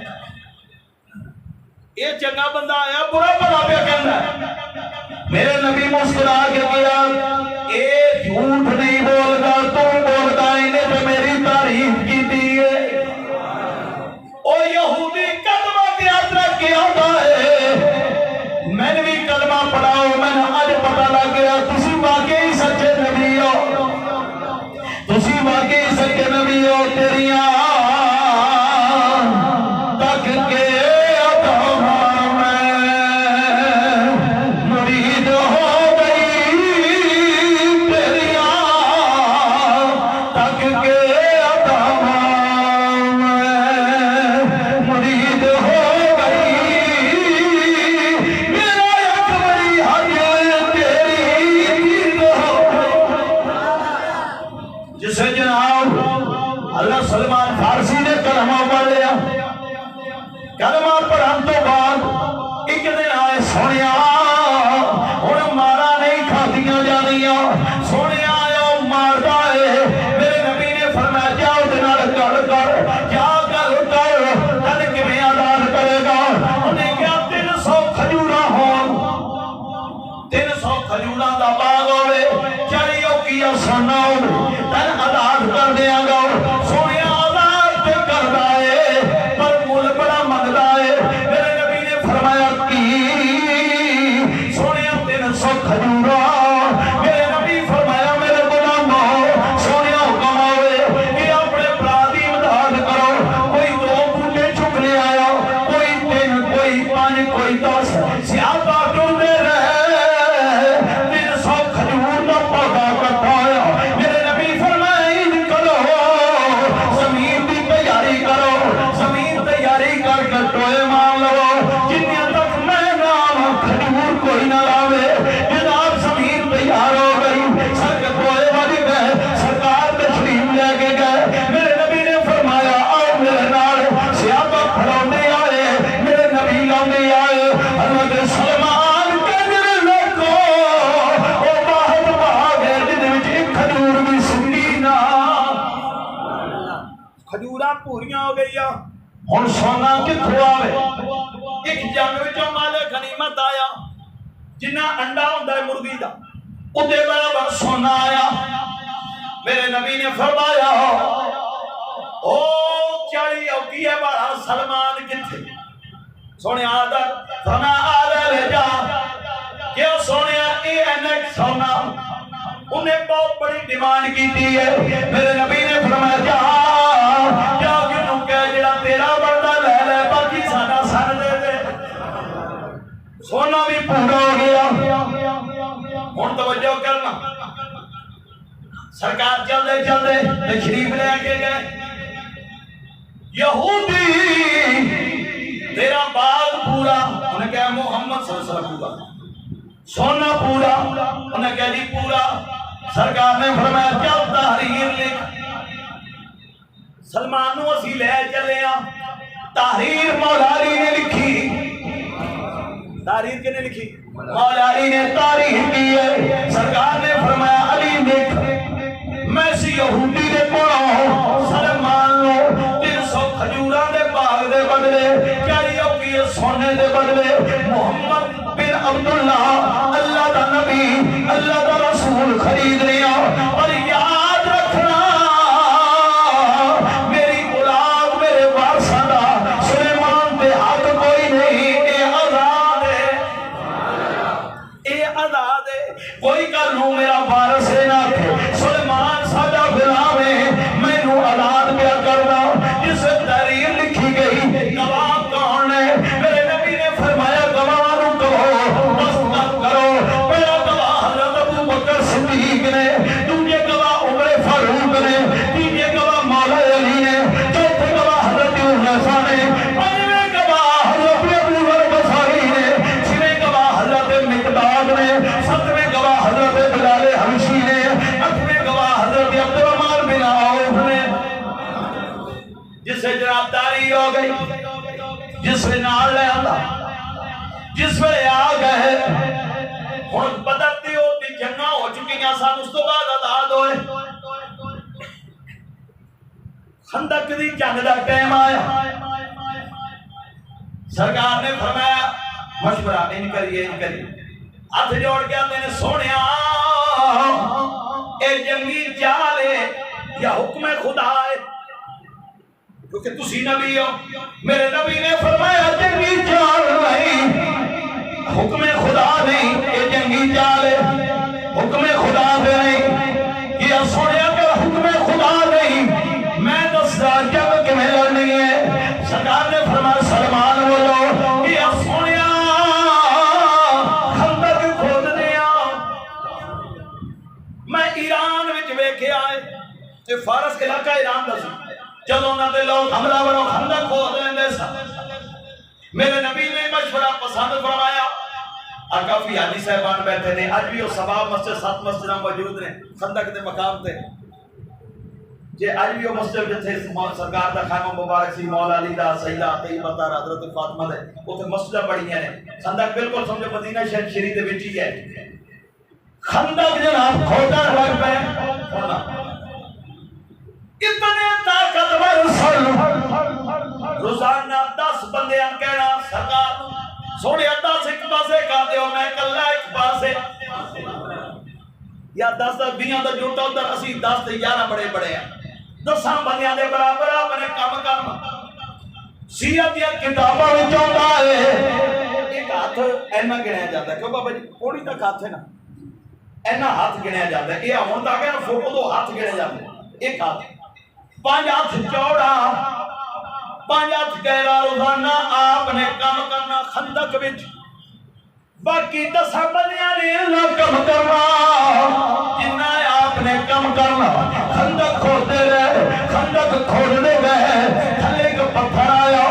ये चंगा बंदा आया बुरा भला पिया कहंदा है मेरे नबी मुस्कुरा के कहा ए झूठ नहीं बोलदा तू बोलदा इन्हें ते मेरी तारीफ कीती है ओ यहूदी कदमा ते यात्रा किया है मैंने भी कलमा पढ़ाओ मैंने आज पता लग गया तुसी वाकई सच्चे नबी हो तुसी वाकई सच्चे नबी हो तेरिया तक के मुरीद हो गई तेरिया तक के मुरीद हो अल्लाह सलमान फारसी ने कलमा पढ़ लिया कलमा पढ़न तो बाद एक दिन आए सोनिया हुण मारा नहीं खादियां जानियां सोनिया आया मारदा रुपया सोना हो तन आजाद कर देंगा। सोने आजाद तो करता है पर मुल बड़ा मंगता है। मेरे नबी ने फरमाया कि सोने 300 खजूरा। मेरे नबी फरमाया मेरे गुलामो सोने कमाओ कि अपने भरा की मदद करो। कोई 2 बूटे चुकने आया, कोई 3, कोई 5, कोई 10 सियापा टूटते रहे। 300 खजूर का पौधा इकट्ठा होया। मेरे नबी फरमाया इंज करो, जमीन की तैयारी करो, जमीन तैयारी करके टोए मार लो। जिन्ने तक मैं नाम खजूर कोई ना लावे जनाब जमीन तैयार हो गई। सर टोए बज गए, सरकार तशरीफ लेके गए। मेरे नबी ने फरमाया आओ मेरे नाल सियापा फड़ाने आए, मेरे नबी लाने आए। हज़रत सलमान कहने लगे ओ बाहर भाग है जिहदे विच एक खजूर भी सुंडी ना। खजूरा पूरियां हो गई। हुण सोना कित्थों आवे? एक जंग विचों माले गनीमत आया जिन्ना अंडा हुंदा है मुर्गी दा, उदे बराबर सोना आया। मेरे नबी ने फरमाया ओ 40 औकिया वाला सलमान किथे? सोने आदर सोना आदे ले जा क्यों सोने ए एनक सोना उन्हें बहुत बड़ी डिमांड की है। मेरे नबी ने फरमाया जा क्या किनू कह जेड़ा तेरा बनदा ले ले बाकी साडा सन दे दे। सोना भी पूरा हो गया। हुण तवज्जो करना, सरकार चलदे चलदे तशरीफ लेके गए। यहूदी तेरा बाग पूरा, उन्हें कहा मोहम्मद सल्लल्लाहु अलैहि वसल्लम पूरा। सोना पूरा, उन्हें कह दी पूरा। सरकार ने फरमाया चल तहरीर लिख। सलमान नू असी ले चले आ। तहरीर मौलारी ने लिखी। तारीर किने लिखी? मौलारी ने तारीर की है। सरकार ने फरमाया अली लिख। मैं सी यहूदी दे कोलों सलमान नो 300 खजूरा दे बाग दे बदले 40 औकिया सोने दे बदले मोहम्मद बिन अब्दुल्ला अल्लाह दा नबी अल्लाह दा रसूल खरीद लिया। और याद रखना मेरी औलाद मेरे वारसां दा सुलेमान ते हक कोई नहीं। ये आजाद है, ये आजाद है। कोई कल नू मेरा वारस है ना सुलेमान साडा गुलाम है। मैनू आजाद क्या करना। जिस तहरीर लिखी गई गवाह कौन है? मेरे नबी ने फरमाया गवाह नू कहो दस्तखत करो। पहला गवाह हज़रत अबू बकर सिद्दीक ने, दूजे गवाह उमर फारूक ने, तीजे गवाह मौला अली ने, चौथे गवाह हज़रत हुज़ैफा ने, पांचवें गवाह हज़रत अबू ज़र गफ़ारी ने, छठवें गवाह हज़रत मिक़दाद ने, सातवें गवाह हज़रत बिलाल हबशी ने, आठवें गवाह हज़रत अब्दुर्रहमान बिन औफ ने। जिससे जनाबदारी हो गई, जिससे नाल ले आंदा, जिस वे आ गए हुण बदर दी होती जंगा हो चुकियां सन। उस तो बाद आजाद होए। खंदक दी जंग दा टाइम आया। सरकार ने फरमाया मशवरा इन करिए इन करिए। हाथ जोड़ के आते ने सोनिया ए जंगी चाल है या हुक्म खुदा है? क्योंकि तुसी नबी हो। मेरे नबी ने फरमाया जंगी चाल नहीं, हुक्म खुदा नहीं। ये जंगी चाल है, हुक्म खुदा से नहीं। ये सुनिया कि हुक्म खुदा नहीं। मैं दसदा जंग किवें लड़नी है। सरकार ने फरमाया सलमान बोलो कि सुनिया खंदक खोद दिया। मैं ईरान विच वेख्या है ते फारस इलाका ईरान दा सी। जदों उन्होंने लोग हमलावरों खंदक खोद लेंदे सन, मेरे नबी ने मशवरा पसंद फरमाया। और काफी हाजी साहबान बैठे ने। अज भी वो सबाब मस्जिद 7 मस्जिद मौजूद ने खंदक के मकाम से। जे अज भी वो मस्जिद जिथे सरकार का खाना मुबारक सी मौला अली दा सईदा तैयबा हजरत फातिमा दे उथे मस्जिद बड़ियां ने। खंदक बिल्कुल समझो मदीना शरीफ दे विच ही है। खंदक जनाब खोदन लग पे इतने ताकतवर रोजाना 10 बंदे कहना सरकार सोने 10 एक पासे कर दो, मैं कला एक पासे। या 10 10 20 का जुट उधर असी 10 ते 11 बड़े बड़े हैं 10 बंदियां दे बराबर अपने काम करना सीरत दी किताबां विच आउंदा है एक हाथ ऐना गिणिया जाता क्यों बाबा जी कोड़ी तक हाथ है ना ऐना हाथ गिणिया जाता है ये हुण तक है ना फोटो तो हाथ गिणे जाते एक हाथ 5 हाथ चौड़ा 5 हाथ गहरा रोजाना आपने काम करना खंदक विच बाकी 10 बंदियां ने कम करना जिन्ना आपने कम करना खंदक खोदते रहे खंदक खोदने गए थले एक पत्थर आया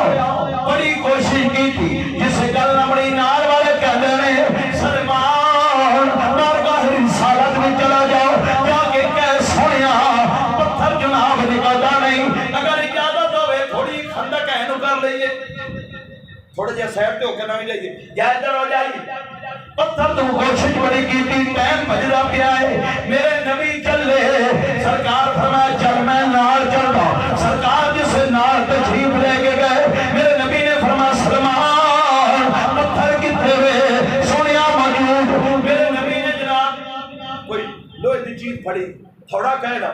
बड़ी कोशिश की थी जिस गल अपनी नाल वाले कहते हैं सलमान दरगाह रिसालत में चला जाओ जाके कह सुनिया पत्थर जनाब निकलता नहीं अगर इजाजत होवे थोड़ी खंदक ऐनू कर लईए थोड़े जे साइड ते होके ना ही जाइए या इधर हो जाइए पत्थर तो कोशिश बड़ी की थी टाइम बजदा पिया है मेरे नबी चले सरकार फरमाया चल मैं नाल चलदा सरकार जिस नाल तशरीफ लेके गए मेरे नबी ने फरमाया सलमान पत्थर किथे वे सोनिया मौजूद मेरे नबी ने जनाब कोई लोहे की चीज फड़ी थोड़ा कहना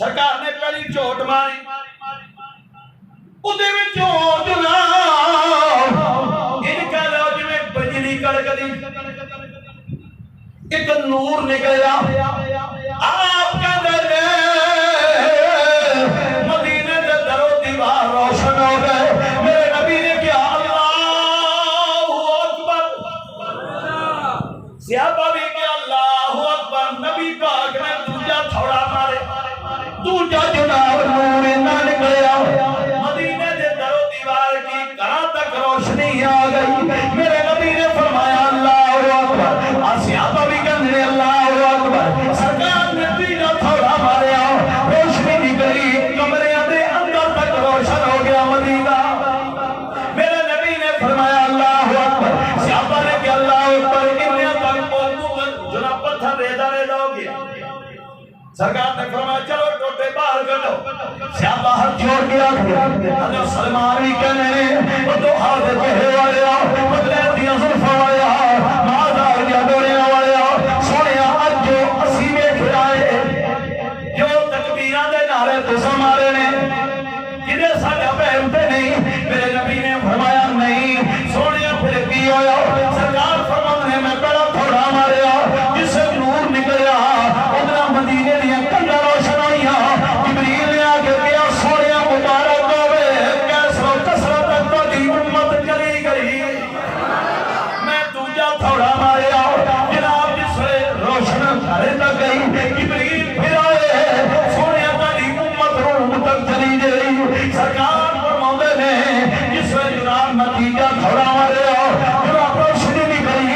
सरकार ने पहली झोट मारी उदे विचों जनाब इनका लो जिवें बिजली कड़कदी एक नूर निकला आप कहते मदीने के दरो दीवार रोशन हो गए मेरे नबी ने क्या अल्लाहु अकबर सहाबा भी क्या अल्लाहु अकबर नबी पाक ने दूजा थोड़ा मारे दूजा जनाब नूर इन्ना निकला मदीने के दरो दीवार की कहां तक रोशनी आ गई मेरे नबी ने फरमाया अल्लाहु अकबर सहाबा भी कहते अल्लाहु अकबर सरकार ने तीजा थोड़ा मारे रोशनी निकली कमरे के अंदर तक रोशन हो गया मदीना मेरे नबी ने फरमाया अल्लाहु अकबर सहाबा ने कहा अल्लाहु अकबर इन्ने तक पहुंचू जना पत्थर रेदा रेदा हो गया सरकार ने फरमाया चलो टोटे बाहर करो सहाबा हाथ जोड़ के हजरत सलमान भी कहने वो दो हाथ चेहरे वाले बदले दिया जुल्फां वाले मादार दिया डोरियां वाले सोनिया अज जो असी वेख आए जो तकबीरां दे नारे तुसां मारे ने जिदे साडा पैर ते नहीं मेरे नबी ने फरमाया नहीं सोनिया फिर की होया सरकार फरमाते हैं मैं बड़ा थोड़ा मारिया जिससे नूर निकलिया उधर मदीने दी कंधां रोशन होईयां जिब्रील ने आके कहा सोनिया मुबारक होवे कैसो कसरत तोड़ी उम्मत चली गई मैं दूजा थोड़ा मारिया जनाब जिससे रोशन घरे तक गई जिब्रील फिर आए सोनिया तोड़ी उम्मत रूम तक चली गई सरकार फरमाते हैं जिससे जनाब नतीजा थोड़ा मारिया जनाब रोशनी निकली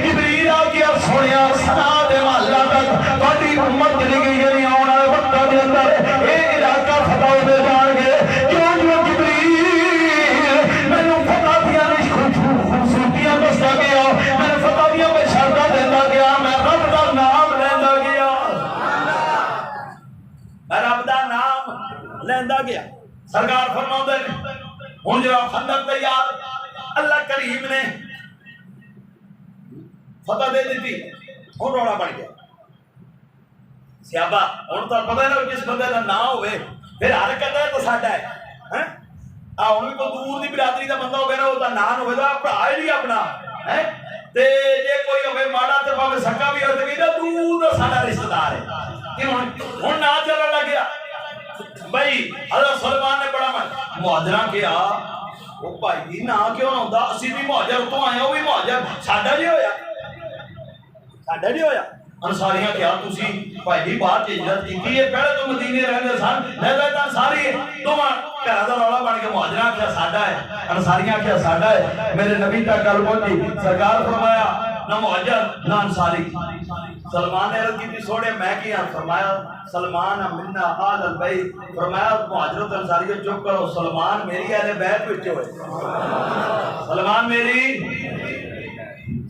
जिब्रील आ गया सोनिया सना दे महल्ला तक तोड़ी उम्मत चली गई यानी आने वाले वक्त के अंदर ये इलाका फतह हो जाएंगे जो जो जिब्रील मैंने फतह दिया खूबसूरतियां दसदा गया मैंने फतह दिया बशरता देता गया मैं रब का नाम लेंदा गया मैं रब का नाम लेंदा गया सरकार फरमाते हैं हुन जरा खंदक तैयार अल्लाह करीम ने फतह दे दी हुन रोड़ा बन गया सहाबा हुन तो पता है ना जिस बंदे का ना होवे फिर हर कहता है तो साडा है हैं आ हुन भी कोई दूर दी बिरादरी दा बंदा होवे ना ओदा नाम होवे दा भरा ही नहीं अपना हैं ते जे कोई होवे माड़ा ते भावे सक्का भी होवे ते दूर दा साडा रिश्तेदार है कि हुन ना चलण लग गया भाई हज़रत सलमान ने बड़ा मन मुहाजरा किया ओ भाई ना क्यों ना हुंदा असी भी मुहाजर तो आए ओ भी मुहाजर साडा जी होया साडा जी होया अंसारियां क्या तुसी भाई बाहर हिजरत की है पहले तो मदीने रहंदे सन लहदा तां सारी दोवां घरां दा रौला बन के मुहाजरा क्या साडा है अंसारियां क्या साडा है मेरे नबी तक गल पहुंची सरकार फरमाया ना मुहाजर ना अंसारी सलमान ने अर्ज की सोने मैं किया फरमाया सलमान मिन्ना आल बैत फरमाया मुहाजिर अंसारी चुप करो सलमान मेरी अहले बैत विच होए सलमान मेरी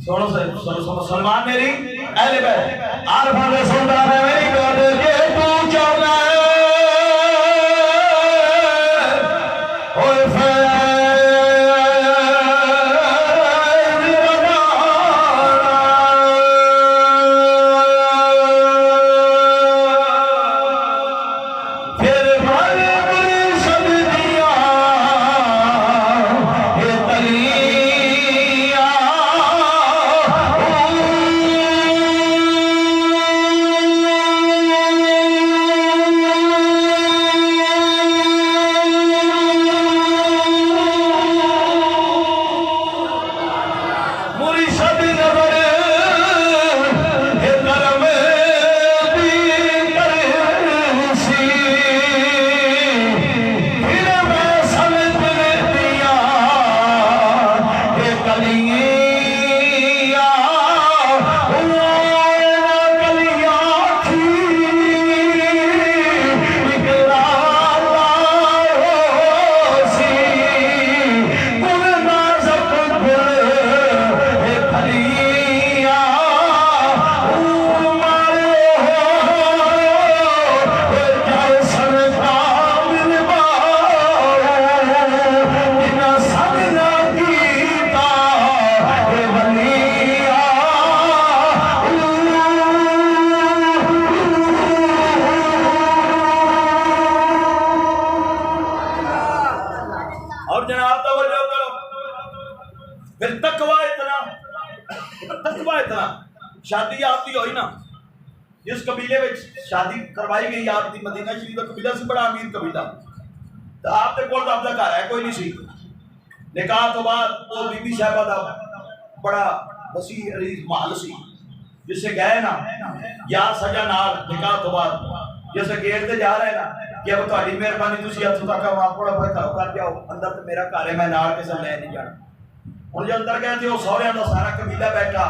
सुनो सलमान मेरी अहले बैत आरफा दे सुनदा मैं मेरी गल के तू चाहना ओए तकवा इतना शादी आपकी हुई ना, जिस कबीले में शादी करवाई गई आपकी, मदीना शरीफ का कबीला से बड़ा अमीर कबीला, तो आपके कोल तो आपका घर है कोई नहीं सी। निकाह तो बाद वो बीबी साहबा का बड़ा वसी अरीज महल सी, जिससे गए ना यार सजा नाल निकाह तो बाद जैसे गेट से जा रहे ना कि अब तुम्हारी मेहरबानी तुम हथों तक अपना भाई घरों कर जाओ, अंदर तो मेरा घर है, मैं नाल किसी लै नहीं जाना। हम जो अंदर गए थे वो सौरिया का सारा कबीला बैठा,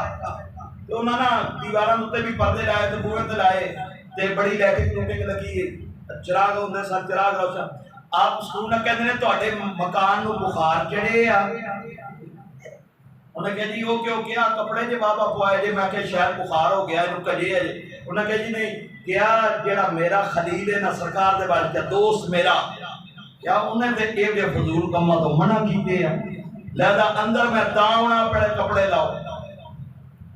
तो उन्होंने ना दीवारों उत्ते भी पर्दे लाए, तो बूहे ते लाए, तो बड़ी लाइटिंग लूटिंग लगी, चिराग होंगे सर, चिराग रोशन। आप स्कूल ना कहते हैं तुहाडे मकान नूं बुखार चढ़े आ, उन्हें कहा जी वो क्यों क्या कपड़े जे बाबा पवाए जे, मैं शायद बुखार हो गया इन्हू कजे है। उन्हें कहा जी नहीं, क्या जेड़ा मेरा खलील है ना सरकार दे बारे क्या दोस्त मेरा, क्या उन्हें ते ये फजूल कम्मा तो मना कीते हैं, लिहाजा अंदर मैं तावना पड़े कपड़े लाओ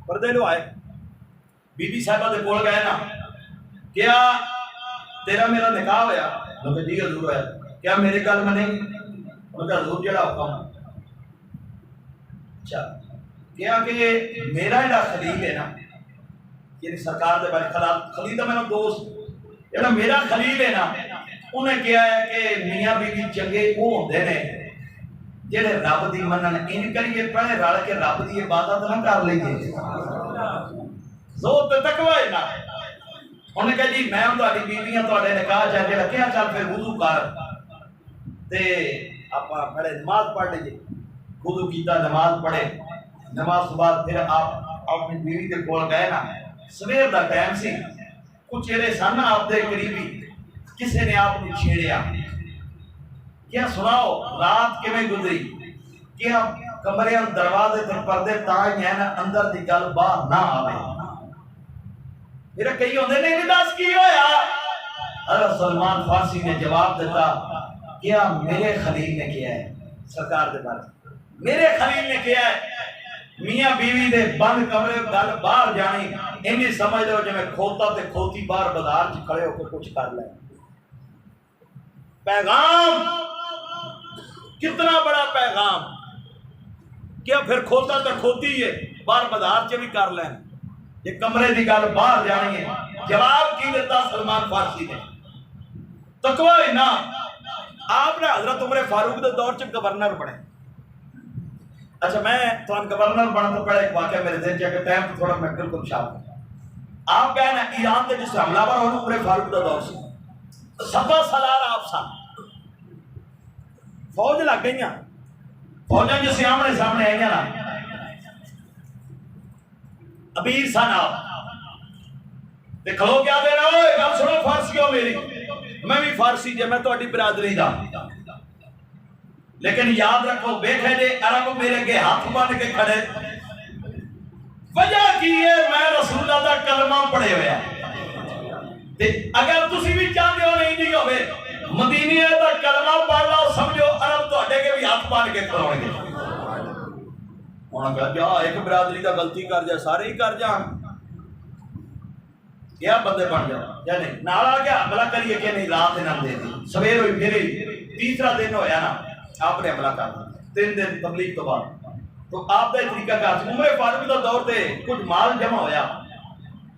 पर्दे लो आए। बीबी साहबा दे कोल गए ना, क्या तेरा मेरा निकाह होया? उन्होंने जी हजूर होया। क्या मेरी गल मनेगी? उन्होंने हजूर जेड़ा हुक्म। अच्छा क्या कि मेरा जेड़ा खलील है ना, यानी सरकार दे बारे खलील तो मेरा दोस्त, जेड़ा मेरा खलील है ना, उन्हें क्या है कि मियाँ बीवी चंगे वो होंदे ने जेड़े रब दी मनन। इन करिए पहले रल के रब दी इबादत ना कर लईए, जोत तकवा है ना। उन्हें कहा जी मैं तुहाडी बीवियां तुहाडे निकाह च जेड़ा क्या चल फिर वुजू कर ते आपां पहले नमाज पढ़ लीजिए। वुजू कीता, नमाज पढ़े, नमाज के बाद फिर आप अपनी बीवी के कोल गए ना, सवेर का टाइम सी, कुछ जेड़े सन आपदे करीबी किसी ने आप छेड़िया, क्या सुनाओ रात किवें गुजरी, क्या कमरे दरवाजे ते पर्दे तां ही है ना अंदर दी गल बाहर ना आवे। फिर कई होंदे ने कि दस की होया? हज़रत सलमान फारसी ने जवाब दिता, क्या मेरे खलील ने किया है सरकार दे बारे, मेरे खलील ने किया है मियाँ बीवी दे बंद कमरे गल बाहर जानी, इन्नी समझ लो जिवें खोता ते खोती बाहर बाजार च खड़े होकर कुछ कर ले। पैगाम कितना बड़ा पैगाम, क्या फिर खोता तो खोती है बाहर बाजार च भी कर लें, ये कमरे की गल बाहर जानी है। जवाब की दिता सलमान फारसी ने? तकवा है ना। आपने हजरत उमर फारूक के दौर च गवर्नर बने। अच्छा मैं तुम गवर्नर बनने तो पहले एक वाकया मेरे दिन च टाइम थोड़ा मैं बिल्कुल शाप, आप गए ना ईरान के जिस हमलावर हो उमर फारूक का दौर से सफा सलार आप सा फौज लग गई, फौजा जो सामने सामने आई ना, अमीर सन आप ते खलो क्या दे रहा हो, गल सुनो फारसियों मेरी, मैं भी फारसी जे, मैं तुहाडी बिरादरी दा, लेकिन याद रखो बेखे जे अरब मेरे अगे हाथ बन के खड़े, वजह की है मैं रसूल दा कलमा पढ़े हुए, ते अगर तुसी भी चाहते हो नहीं दी होवे मदीने दा कलमा पढ़ लो, समझो अरब तुहाडे के भी हाथ बन के खड़ोणगे। उन्होंने कहा जा एक बिरादरी का गलती कर जाए सारे ही कर जान, क्या बंदे बन जाओ या नहीं, नाल आ गया हमला करिए कि नहीं, रात इन्होंने दे दी, सवेर हुई फिर तीसरा दिन होया ना आपने हमला कर दिया, 3 दिन तबलीग तो बाद। तो आपका तरीका कर उमर फारूक का दौर से कुछ माल जमा होया,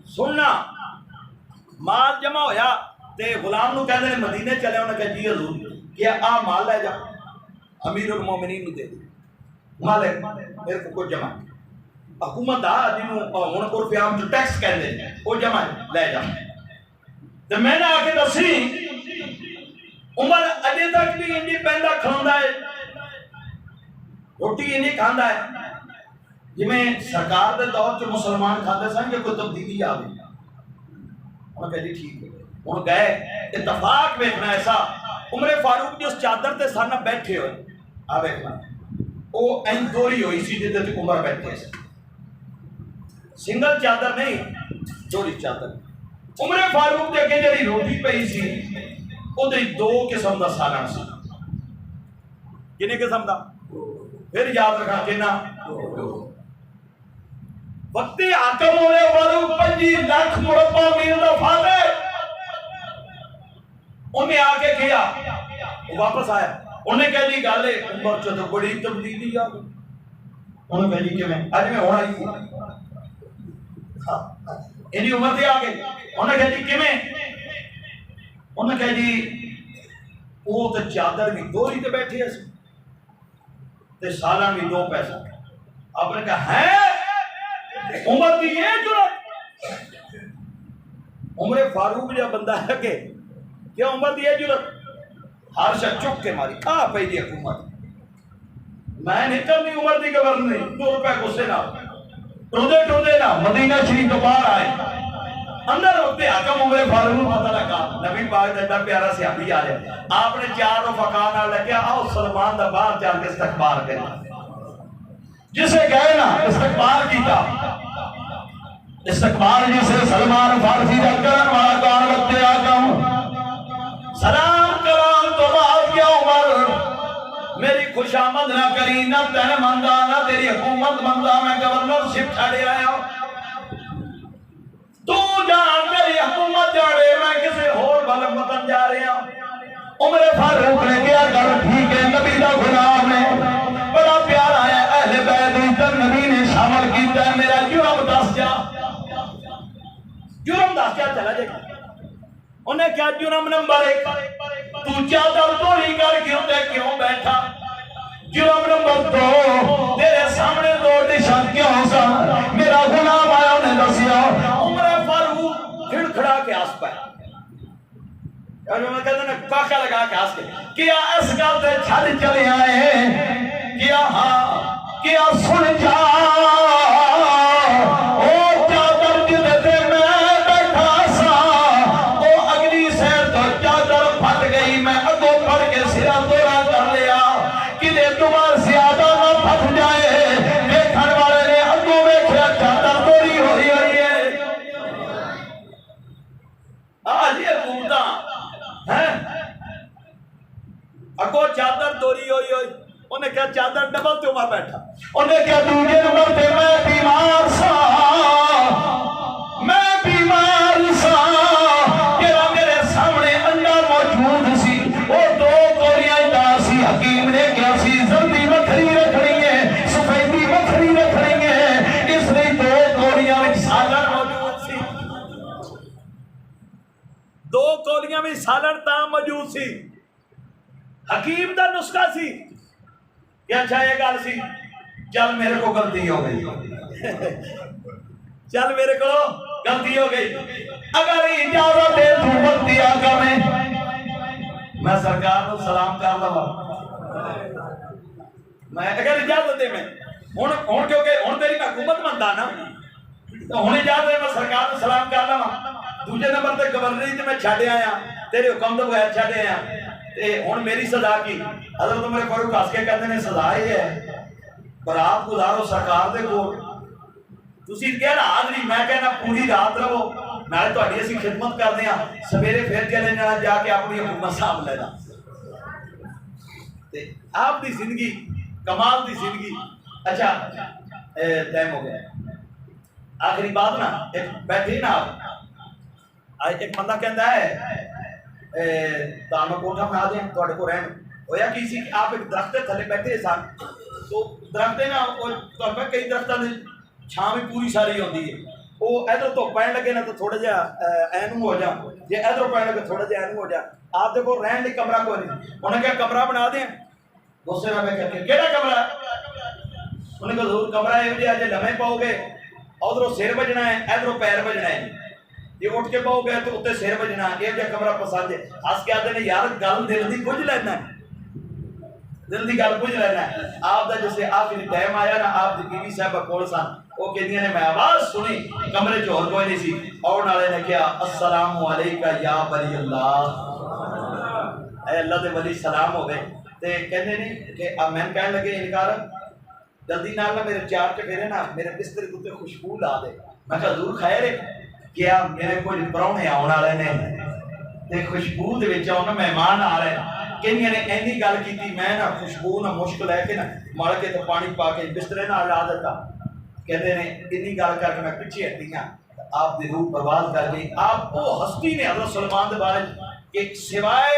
सुनना माल जमा होया ते गुलाम नूं कहंदे ने मदीने चले, उन्हें कहा जी हजूर क्या आ माल ले जा अमीरुल मोमिनीन नूं दे दे, माल मेरे को कुछ जमा हुकूमत आ जिन्हों हुण उर्फ आम जो टैक्स कहते हैं वो जमा ले जा। तो मैंने आके दसी उमर अजे तक भी इंजी पैंदा खांदा है, रोटी इंजी खांदा है जिवें सरकार के दौर च मुसलमान खाते सन, कि कोई तब्दीली आ गई। उन्होंने कहा जी ठीक है, हुण गए इतफाक वेखना ऐसा उमर फारूक जिस चादर ते सन बैठे हुए आ वेखना वो इंज दोहरी हुई सी जिहदे ते उमर बैठे सी, सिंगल चादर नहीं दोहरी चादर। उमर फारूक के अगे जिहड़ी रोटी पई सी ਉਹਦੇ 2 किस्म का सालन सी, किन्ने किस्म का, फिर याद रखना किन्ना वक्ती हाकम होने वाले 25 लाख मुरब्बा मील का फादे, उन्हें आके किया वो वापस आया, उन्हें कह दी गल उमर च तो बड़ी तब्दीली आ गई, उन्हें कहा जी किवें अज मैं होना ही हाँ इन्नी उम्र से आ गई उन्हें कहा जी किवें उन्हें कहा जी वो तो चादर भी दोहरी ते बैठे ते सालां भी 2 पैसा आपने कहा है उम्र की ये जुरत उम्र फारूक जो बंदा है के क्या उम्र की ये जुरत हर शख्स चुप के मारी खा पई दी हुकूमत मैं निकलनी उम्र की खबर नहीं 2 रुपए गुस्से ना टोदे टोदे ना मदीना शरीफ तो बाहर आए अंदर होते आकम उम्र फारूक पता लगा नबी पाक दा प्यारा सहाबी आ रहा आपने 4 फका नाल लग्या आओ सलमान दा बाहर चल के इस्तकबाल करे जिसे गए ना इस्तकबाल कीता इस्तकबाल जिसे सलमान फारसी दा करन वाला कौन लगते आकम सलाम कलाम तो बाद क्या उमर मेरी खुशामद ना करी ना तेन मंदा ना तेरी हुकूमत मंदा मैं गवर्नरशिप छड़े आया तू जान मेरी हुकूमत जाने मैं किसी होर बलम वतन जा रहा उमर फारूक ने क्या कर ठीक है नबी दा गुलाम है बड़ा प्यारा है अहले बैत इधर नबी ने शामिल किया मेरा जुर्म दस जा जुर्म दस जा चला जाएगा उन्हें क्या जुर्म नंबर 1 तू चादर चोरी करके उते क्यों बैठा जुर्म नंबर 2 तेरे सामने 2 डिशां क्यों सा मेरा गुलाम आया उन्हें दसिया उमर फारूक खिड़खड़ा के आस पाया और मैं कहता ना काका लगा के हंस के क्या इस गल ते छड़ चले आए क्या हां क्या सुन जा ओ चादर जिदे ते मैं बैठा सा ओ अगली सैर तो चादर फट गई मैं अगो फड़ के सिरा तोड़ा कर लिया किदे तुम्हार ज्यादा ना फट जाए देखण वाले ने अगो वेखिया चादर तोड़ी होई है आज ये हुकूमतां हैं अगो चादर दोरी होई उन्हें क्या चादर डबल ते उमर बैठा उन्हें क्या दूजे नंबर पे मैं बीमार सा तेरा मेरे सामने अंदर मौजूद सी वो 2 गोलियां सी हकीम ने क्या सी जल्दी वखरी रखनी है सफेदी वखरी रखनी है इसलिए 2 गोलियां में सालन मौजूद सी 2 गोलियां में सालन ता मौजूद सी हकीम दा नुस्खा सी क्या अच्छा ये गल सी चल मेरे को गलती हो गई चल मेरे को गलती हो गई अगर इजाजत दे तू गलती आका मैं सरकार को सलाम कर लवा मैं अगर इजाजत दे मैं हुन क्योंकि हुन तेरी हुकूमत बनदा ना तो हुन इजाजत दे मैं सरकार को सलाम कर लवा दूसरे नंबर ते गवर्नरी ते मैं छड़ आया तेरे हुक्म तो बगैर छड़ आया ते हुन मेरी सजा की हजरत उमर फारूक हंस के कहते ने सजा ही है बरात गुजारो सरकार दे कोल तुसी कह रात नहीं मैं कहना पूरी रात रहो नाले तुहाडी असीं खिदमत करदे हां सवेरे फिर चले जाना जाके अपनी हुकूमत साहब लेना ते आप दी जिंदगी कमाल दी जिंदगी अच्छा टाइम हो गया आखिरी बात ना एक बैठे ना आज एक बंदा कहता है तानो कोठा बना दें तुहाडे को रहन होया की सी आप एक दरख्त थले बैठे सन तो दरख्त है ना तो कई दरख्तां दी छां भी पूरी सारी होंदी है वो इधर तो पैन लगे ना तो थोड़ा जा ऐनू हो जा जे इधर पैन लगे थोड़ा जा ऐनू हो जा आप देखो रहन दी कमरा कोई नहीं उन्हें क्या कमरा बना दें दूसरे में कहते केड़ा कमरा उन्हें को दूर कमरा है जे आज लम्हे पाओगे उधरों सिर बजना है इधरों पैर बजना है ये उठ के पाओगे तो उत्ते सिर बजना ये जो कमरा पसंद है हंस के आते ने यार गल दिल दी कुछ लेना है दिल दी गल कुछ लेना है आप दा जैसे आखिरी टाइम आया ना आप दी बीवी साहब कोल सन वो कहदियां ने मैं आवाज सुनी कमरे च और कोई नहीं सी और नाले ने कहा अस्सलाम वालेका या वली अल्लाह ऐ अल्लाह दे वली सलाम हो गए ते कहंदे ने कि अब मैं कहने लगे इनकार जल्दी नाल ना मेरे 4 चफेरे ना मेरे बिस्तर के उत्ते खुशबू ला दे मैं कहा दूर खैर है क्या मेरे कुछ परौने आने वाले ने ते खुशबू दे विच उन्हां मेहमान आ रहे कहनियां ने ऐनी गल कीती मैं ना खुशबू ना मुश्क लैके ना मल के तो पानी पा के बिस्तरे नाल ला दिता कहते ने इन्नी गल करके मैं पिछे हटी हां आप दी रूह बर्बाद कर गई आप वो हस्ती ने हज़रत सलमान दे बारे एक सिवाय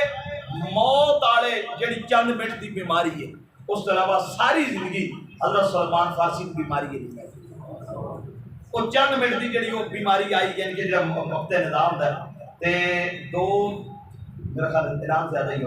मौत वाले जिहड़ी चंद मिनट दी बीमारी है उस तो अलावा सारी जिंदगी हजरत सलमान फारसी की बीमारी के लिए वो चंद मिनट की जी वो बीमारी आई यानी कि जो वक्त निज़ाम है तो दो मेरा ख्याल इनाम ज्यादा ही